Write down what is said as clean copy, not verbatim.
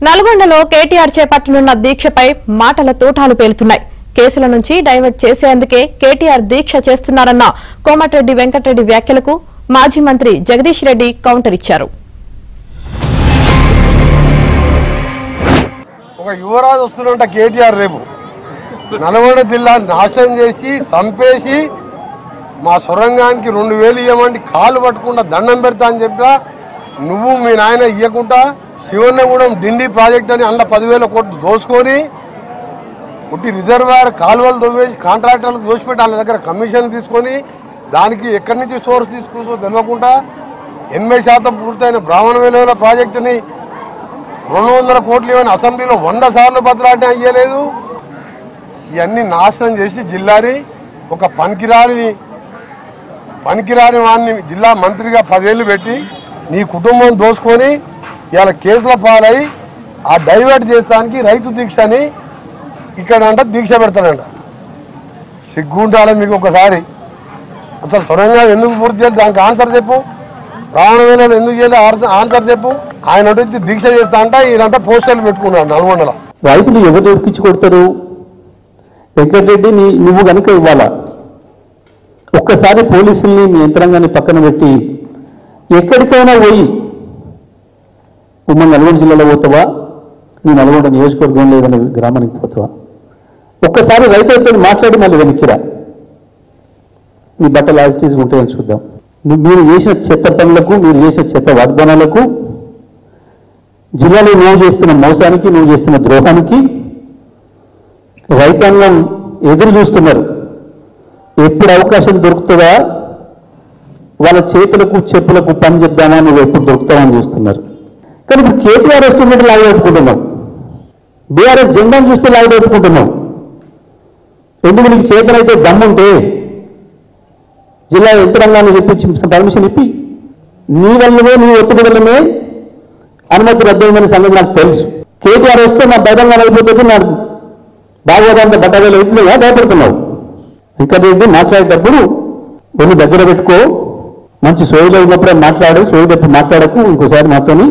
నల్గొండలో కేటీఆర్ చేపట్టనున్న దీక్షపై మాటల తోటాలు పేలుతున్నాయి. కేసుల నుంచి డైవర్ట్ చేసేందుకే కేటీఆర్ దీక్ష చేస్తున్నారన్న కోమటిరెడ్డి వెంకటరెడ్డి వ్యాఖ్యలకు మాజీ మంత్రి జగదీష్ రెడ్డి కౌంటర్ ఇచ్చారు. ఒక యువరాజు వస్తున్నట్ట కేటీఆర్ రేపు నల్గొండ జిల్లా నాశనం చేసి చంపేసి మా సొరంగానికి 2000 ఇవ్వమండి కాలు పట్టకుండా దండం పెడతా అని చెప్పా. నువ్వు మీ నాయన ఇవ్వకుండా శివన్నగూడెం డిండి ప్రాజెక్ట్ అని అందులో 10,000 కోట్లు దోసుకొని పుట్టి రిజర్వాయర్ కాలువలు దోవేసి కాంట్రాక్టర్లకు దోసిపెట్టి వాళ్ళ దగ్గర కమిషన్ తీసుకొని దానికి ఎక్కడి నుంచి సోర్స్ తీసుకుంటూ తెలియకుండా 80% పూర్తయిన బ్రాహ్మణ వెలువల ప్రాజెక్టుని 200 కోట్లు ఇవ్వని అసెంబ్లీలో 100 సార్లు బదలాటం అయ్యలేదు. ఇవన్నీ నాశనం చేసి జిల్లాని ఒక పనికిరాని వాడిని జిల్లా మంత్రిగా 10 ఏళ్ళు పెట్టి నీ కుటుంబం దోసుకొని ఇవాళ కేసుల పాలై ఆ డైవర్ట్ చేస్తానికి రైతు దీక్ష అని ఇక్కడ అంట దీక్ష పెడతాడంట. సిగ్గుంటాల మీకు ఒకసారి అసలు సొరంగా ఎందుకు పూర్తి చేయాలి దానికి ఆన్సర్ చెప్పు. రావణ వేళలు ఎందుకు చేయాలి ఆన్సర్ చెప్పు. ఆయన వచ్చి దీక్ష చేస్తా అంట ఈయనంతా పోస్టర్లు పెట్టుకున్నాడు నల్గొండలో. రైతులు ఎవరు ఎక్కించి కొడతారు? వెంకటరెడ్డి నువ్వు కనుక ఇవ్వాలా ఒక్కసారి పోలీసుల్ని మీ యంత్రాంగాన్ని పక్కన పెట్టి ఎక్కడికైనా పోయి ఉమ్మడి నల్గొండ జిల్లాలో పోతావా, నీ నల్గొండ నియోజకవర్గం లేదని గ్రామానికి పోతావా? ఒక్కసారి రైతులతో మాట్లాడి మళ్ళీ వెనక్కిరా. మీ బట్టలు యాజిటీస్ ఉంటాయని చూద్దాం. మీరు చేసిన చెత్త పనులకు, మీరు చేసిన చెత్త వాగ్దానాలకు, జిల్లాలో నువ్వు చేస్తున్న మోసానికి, నువ్వు చేస్తున్న ద్రోహానికి రైతాంగం ఎదురు చూస్తున్నారు. ఎప్పుడు అవకాశం దొరుకుతుందా వాళ్ళ చేతులకు చెప్పులకు పని చెప్దామా, నువ్వు ఎప్పుడు దొరుకుతావని చూస్తున్నారు. కానీ ఇప్పుడు కేటీఆర్ వస్తున్నట్టు లాగబెట్టుకుంటున్నాం, బీఆర్ఎస్ జెండాను చూస్తే లాగబెట్టుకుంటున్నాం. ఎందుకు నీకు చేతనైతే దమ్ముంటే జిల్లా యంత్రాంగాన్ని చెప్పించి పర్మిషన్ ఇప్పి నీ వల్లనే నీ ఒత్తిడి వల్లనే అనుమతి రద్దయిందని సంగతి నాకు తెలుసు. కేటీఆర్ వస్తే నా బహిరంగం అయిపోతుంది, నాకు బాగోదంత బట్టవేలు అవుతుందిగా భయపడుతున్నావు. వెంకటరెడ్డి మాట్లాడేటప్పుడు ఒళ్ళు దగ్గర పెట్టుకో, మంచి సోయిలో ఉన్నప్పుడే మాట్లాడు, సోయి తప్పి మాట్లాడకు ఇంకోసారి మాతోని.